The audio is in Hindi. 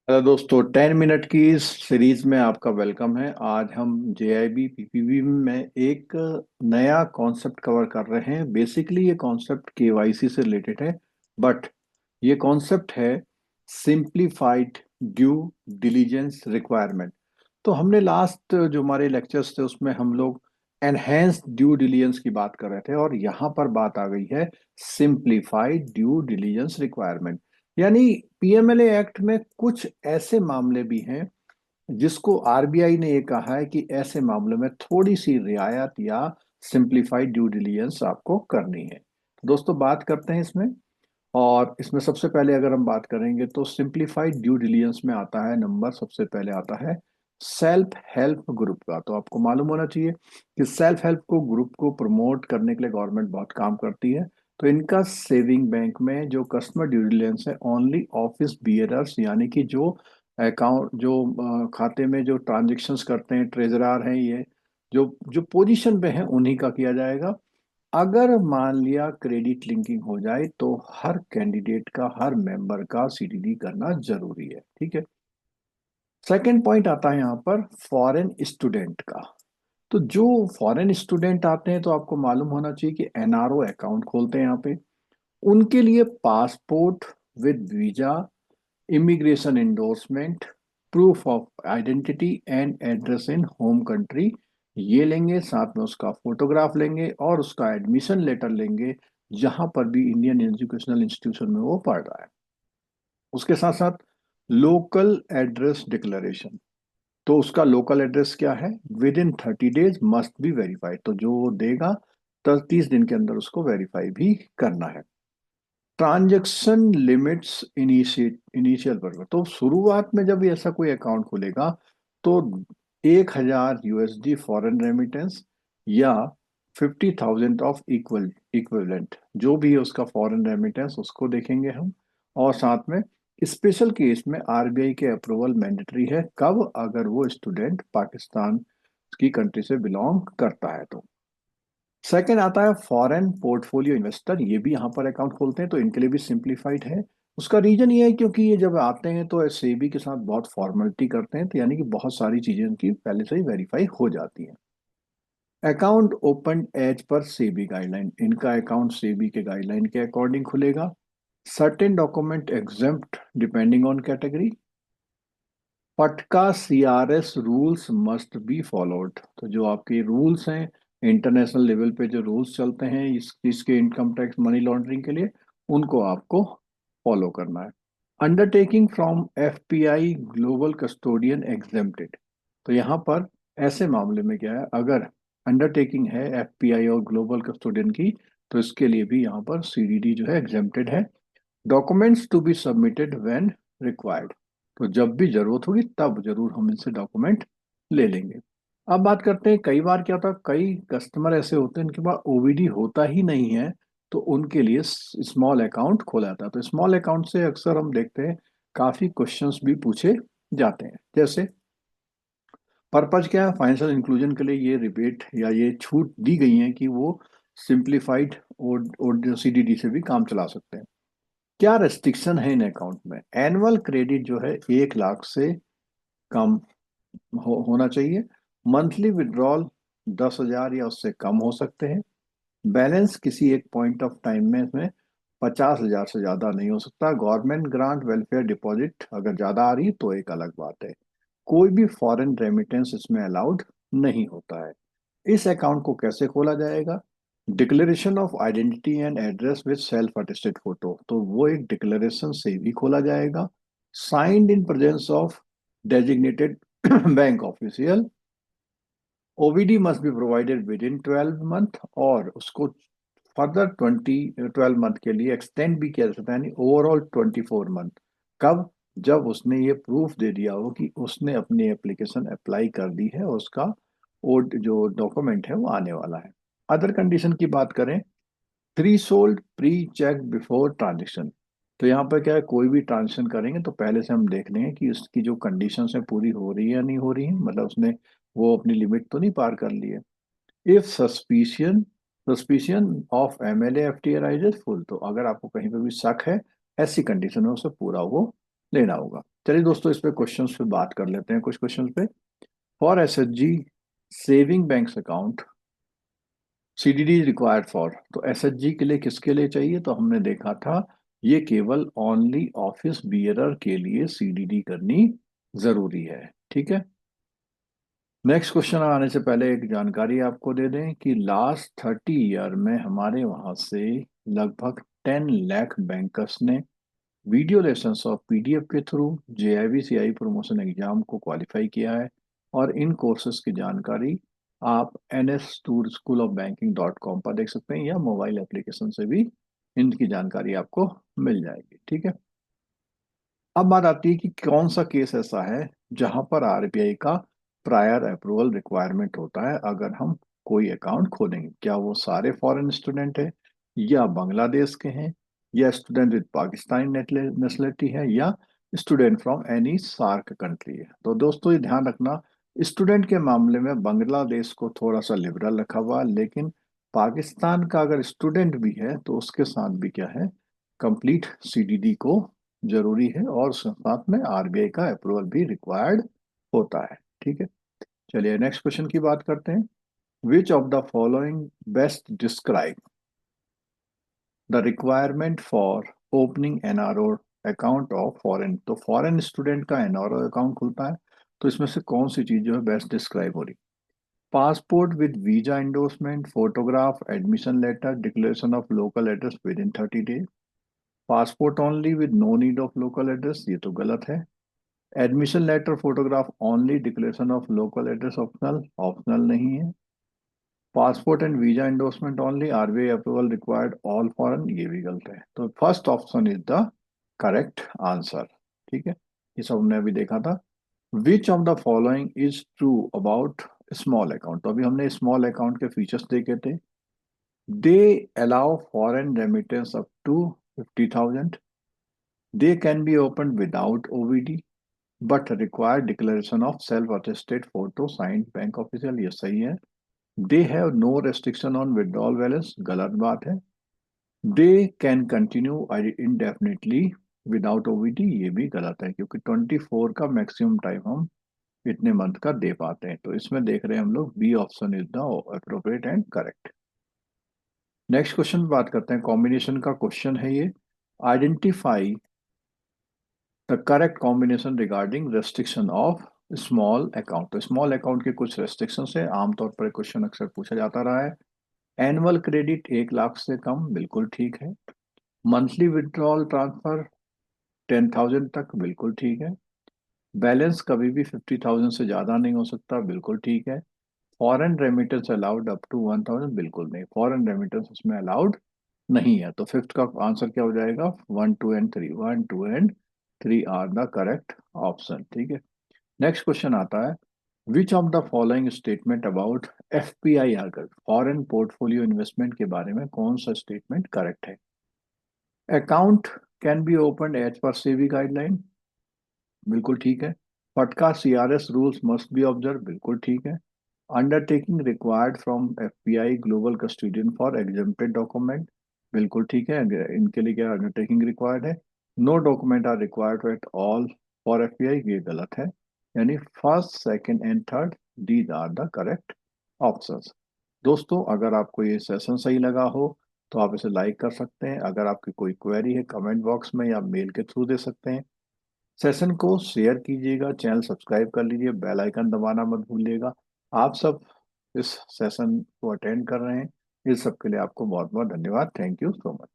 हेलो दोस्तों, 10 मिनट की इस सीरीज में आपका वेलकम है। आज हम जेआईबी पीपीबी में एक नया कॉन्सेप्ट कवर कर रहे हैं। बेसिकली ये कॉन्सेप्ट केवाईसी से रिलेटेड है, बट ये कॉन्सेप्ट है सिंप्लीफाइड ड्यू डिलीजेंस रिक्वायरमेंट। तो हमने लास्ट जो हमारे लेक्चर्स थे उसमें हम लोग एनहेंस्ड ड्यू डिलीजेंस की बात कर रहे थे, और यहाँ पर बात आ गई है सिंप्लीफाइड ड्यू डिलीजेंस रिक्वायरमेंट। यानी पीएमएलए एक्ट में कुछ ऐसे मामले भी हैं जिसको आरबीआई ने ये कहा है कि ऐसे मामलों में थोड़ी सी रियायत या सिंप्लीफाइड ड्यू डिलीजेंस आपको करनी है। तो दोस्तों, बात करते हैं इसमें। और इसमें सबसे पहले अगर हम बात करेंगे तो सिंप्लीफाइड ड्यू डिलीजेंस में आता है, नंबर सबसे पहले आता है सेल्फ हेल्प ग्रुप का। तो आपको मालूम होना चाहिए कि सेल्फ हेल्प को ग्रुप को प्रमोट करने के लिए गवर्नमेंट बहुत काम करती है। तो इनका सेविंग बैंक में जो कस्टमर ड्यू डिलीजेंस है, ओनली ऑफिस बियरर्स यानी कि जो अकाउंट जो खाते में जो ट्रांजेक्शन्स करते हैं, ट्रेजरार हैं, ये जो जो पोजीशन पे हैं उन्हीं का किया जाएगा। अगर मान लिया क्रेडिट लिंकिंग हो जाए तो हर कैंडिडेट का, हर मेंबर का सीडीडी करना जरूरी है। ठीक है। सेकंड पॉइंट आता है यहाँ पर फॉरेन स्टूडेंट का। तो जो फॉरेन स्टूडेंट आते हैं तो आपको मालूम होना चाहिए कि एनआरओ अकाउंट खोलते हैं यहाँ पे। उनके लिए passport with visa, immigration endorsement, proof of identity and address in home country, ये लेंगे। साथ में उसका फोटोग्राफ लेंगे और उसका एडमिशन लेटर लेंगे, जहां पर भी इंडियन एजुकेशनल इंस्टीट्यूशन में वो पढ़ रहा है। उसके साथ साथ लोकल एड्रेस डिक्लेरेशन। तो उसका लोकल एड्रेस क्या है, with in 30 days must be verified. तो जो वो देगा 30 दिन के अंदर उसको वेरीफाई भी करना है। ट्रांजैक्शन लिमिट्स इनिशियल पर, तो शुरुआत में जब ऐसा कोई अकाउंट खुलेगा तो 1,000 यूएसडी फॉरेन रेमिटेंस या 50,000 ऑफ इक्विवेलेंट, जो भी है उसका फॉरेन रेमिटेंस, उसको देखेंगे हम। और साथ में स्पेशल केस में आरबीआई के अप्रूवल मैंडेटरी है, कब, अगर वो स्टूडेंट पाकिस्तान की कंट्री से बिलोंग करता है तो। सेकंड आता है फॉरेन पोर्टफोलियो इन्वेस्टर, ये भी यहाँ पर अकाउंट खोलते हैं, तो इनके लिए भी सिंप्लीफाइड है। उसका रीजन ये है क्योंकि ये जब आते हैं तो सेबी के साथ बहुत फॉर्मेलिटी करते हैं, तो यानी कि बहुत सारी चीजें उनकी पहले से ही वेरीफाई हो जाती हैं। Account open as per SEBI guideline, इनका अकाउंट सेबी के गाइडलाइन के अकॉर्डिंग खुलेगा। Certain document exempt depending on category. FATCA CRS rules must be followed, तो जो आपके रूल्स हैं इंटरनेशनल लेवल पे, जो रूल्स चलते हैं इसके इनकम टैक्स मनी लॉन्ड्रिंग के लिए, उनको आपको फॉलो करना है। Undertaking from FPI global custodian exempted. तो यहाँ पर ऐसे मामले में क्या है, अगर अंडरटेकिंग है एफपीआई और ग्लोबल कस्टोडियन की, तो इसके लिए भी यहाँ पर सीडीडी जो है एग्जेम्प्टेड है। Documents to be submitted when required, तो जब भी जरूरत होगी तब जरूर हम इनसे डॉक्यूमेंट ले लेंगे। अब बात करते हैं, कई बार क्या होता है, कई कस्टमर ऐसे होते हैं इनके पास ओवीडी होता ही नहीं है, तो उनके लिए स्मॉल अकाउंट खोला जाता है। तो स्मॉल अकाउंट से अक्सर हम देखते हैं काफी क्वेश्चंस भी पूछे जाते हैं। जैसे पर्पज क्या है, फाइनेंशियल इंक्लूजन के लिए ये रिबेट या ये छूट दी गई है कि वो सिंप्लीफाइड और सीडीडी से भी काम चला सकते हैं। क्या रेस्ट्रिक्शन है इन अकाउंट में, एनुअल क्रेडिट जो है 1 लाख से कम होना चाहिए। मंथली विड्रॉल 10,000 या उससे कम हो सकते हैं। बैलेंस किसी एक पॉइंट ऑफ टाइम में इसमें 50,000 से ज्यादा नहीं हो सकता। गवर्नमेंट ग्रांट वेलफेयर डिपॉजिट अगर ज्यादा आ रही है तो एक अलग बात है। कोई भी फॉरेन रेमिटेंस इसमें अलाउड नहीं होता है। इस अकाउंट को कैसे खोला जाएगा, declaration of identity and address with self attested photo, तो वो एक डिक्लेरेशन से भी खोला जाएगा। Signed in presence of designated bank official. OVD must be provided within 12 month, और उसको फर्दर 12 मंथ के लिए एक्सटेंड भी किया जा सकता है, यानी ओवरऑल 24 मंथ। कब, जब उसने ये प्रूफ दे दिया हो कि उसने अपनी एप्लीकेशन अप्लाई कर दी है और उसका वो जो डॉक्यूमेंट है वो आने वाला है। अदर कंडीशन की बात करें, three sold pre check before transaction. तो यहाँ पर क्या है, कोई भी ट्रांजेक्शन करेंगे तो पहले से हम देख लेंगे कि उसकी जो कंडीशंस है पूरी हो रही है या नहीं हो रही है, मतलब उसने वो अपनी लिमिट तो नहीं पार कर ली है। If suspicion of MLA FT arises full, तो अगर आपको कहीं पर भी शक है, ऐसी कंडीशन में उसे पूरा वो लेना होगा। चलिए दोस्तों, इस पे क्वेश्चंस पे बात कर लेते हैं, कुछ क्वेश्चंस पे। For SHG saving banks account CDD required for, तो एसएचजी के लिए किसके लिए चाहिए? तो हमने देखा था ये केवल ओनली ऑफिस बियरर के लिए सीडीडी करनी जरूरी है। ठीक है। नेक्स्ट क्वेश्चन आने से पहले एक जानकारी आपको दे दें कि लास्ट 30 ईयर में हमारे वहां से लगभग 10 लाख बैंकर्स ने वीडियो लेसन्स और पीडीएफ के through JIB CI promotion exam को क्वालिफाई किया है। और इन कोर्सेज की जानकारी आप ns2schoolofbanking.com पर देख सकते हैं, या मोबाइल एप्लीकेशन से भी इनकी जानकारी आपको मिल जाएगी। ठीक है। अब बात आती है कि कौन सा केस ऐसा है जहां पर आरबीआई का प्रायर अप्रूवल रिक्वायरमेंट होता है अगर हम कोई अकाउंट खोलेंगे। क्या वो सारे फॉरेन स्टूडेंट है, या बांग्लादेश के हैं, या स्टूडेंट विद पाकिस्तानी नेशनलिटी है, या student from any SAARC country है? तो दोस्तों ये ध्यान रखना, स्टूडेंट के मामले में बांग्लादेश को थोड़ा सा लिबरल रखा हुआ, लेकिन पाकिस्तान का अगर स्टूडेंट भी है तो उसके साथ भी क्या है, कंप्लीट सीडीडी को जरूरी है, और साथ में आरबीआई का अप्रूवल भी रिक्वायर्ड होता है। ठीक है। चलिए नेक्स्ट क्वेश्चन की बात करते हैं। विच of the following best describe the requirement for opening NRO account of foreign? तो फॉरेन स्टूडेंट का एनआरओ अकाउंट खुलता है, तो इसमें से कौन सी चीज जो है बेस्ट डिस्क्राइब हो रही? Passport with visa endorsement, photograph, admission letter, declaration of local address within 30 days, passport only with no need of local address, ये तो गलत है। Admission letter photograph only, declaration of local address optional, optional नहीं है। Passport and visa endorsement only, RBI approval required all foreign, ये भी गलत है। तो first option is the correct answer. ठीक है, ये सब हमने अभी देखा था। Which of the following is true about small account? तो अभी हमने स्मॉल अकाउंट के फीचर्स देखे थे। They allow foreign remittance up to 50,000, they can be open without OVD but require declaration of self attested photo signed bank official, ये सही है। They have no restriction on withdrawal balance, गलत बात है। They can continue indefinitely without OVD, ये भी गलत है, क्योंकि 24 का मैक्सिमम टाइम हम इतने मंथ का दे पाते हैं। तो इसमें देख रहे हैं हम लोग B option is the appropriate and correct. Next question बात करते हैं, कॉम्बिनेशन का क्वेश्चन है ये। Identify the correct combination regarding restriction of small account. तो स्मॉल अकाउंट के कुछ रेस्ट्रिक्शन है, आमतौर पर क्वेश्चन अक्सर पूछा जाता रहा है। एनुअल क्रेडिट 1 लाख से कम, बिल्कुल ठीक है। मंथली विड्रॉल ट्रांसफर 10,000 तक, बिल्कुल ठीक है। बैलेंस कभी भी 50,000 से ज्यादा नहीं हो सकता, बिल्कुल ठीक है। Foreign remittance allowed up to 1,000, बिल्कुल नहीं, फॉरेन रेमिटेंस उसमें अलाउड नहीं है। तो फिफ्थ का आंसर क्या हो जाएगा? 1 2 and 3, 1 2 and 3 are the correct option. ठीक है। नेक्स्ट क्वेश्चन आता है, which of the following statement about FPI are, foreign portfolio investment के बारे में कौन सा स्टेटमेंट करेक्ट है? Account can be open as per SEBI guideline, बिल्कुल ठीक है। FATCA CRS rules must be observe, बिल्कुल ठीक है। Undertaking required from FPI global custodian for exempted document, बिल्कुल ठीक है। इनके लिए क्या अंडरटेकिंग रिक्वायर्ड है? No document are required at all for FPI, ये गलत है। यानी first, second and third, these are the correct options. दोस्तों अगर आपको ये सेशन सही लगा हो तो आप इसे लाइक कर सकते हैं। अगर आपकी कोई क्वेरी है कमेंट बॉक्स में या मेल के थ्रू दे सकते हैं। सेशन को शेयर कीजिएगा, चैनल सब्सक्राइब कर लीजिए, बेल आइकन दबाना मत भूलिएगा। आप सब इस सेशन को अटेंड कर रहे हैं, इस सब के लिए आपको बहुत बहुत धन्यवाद। Thank you so much.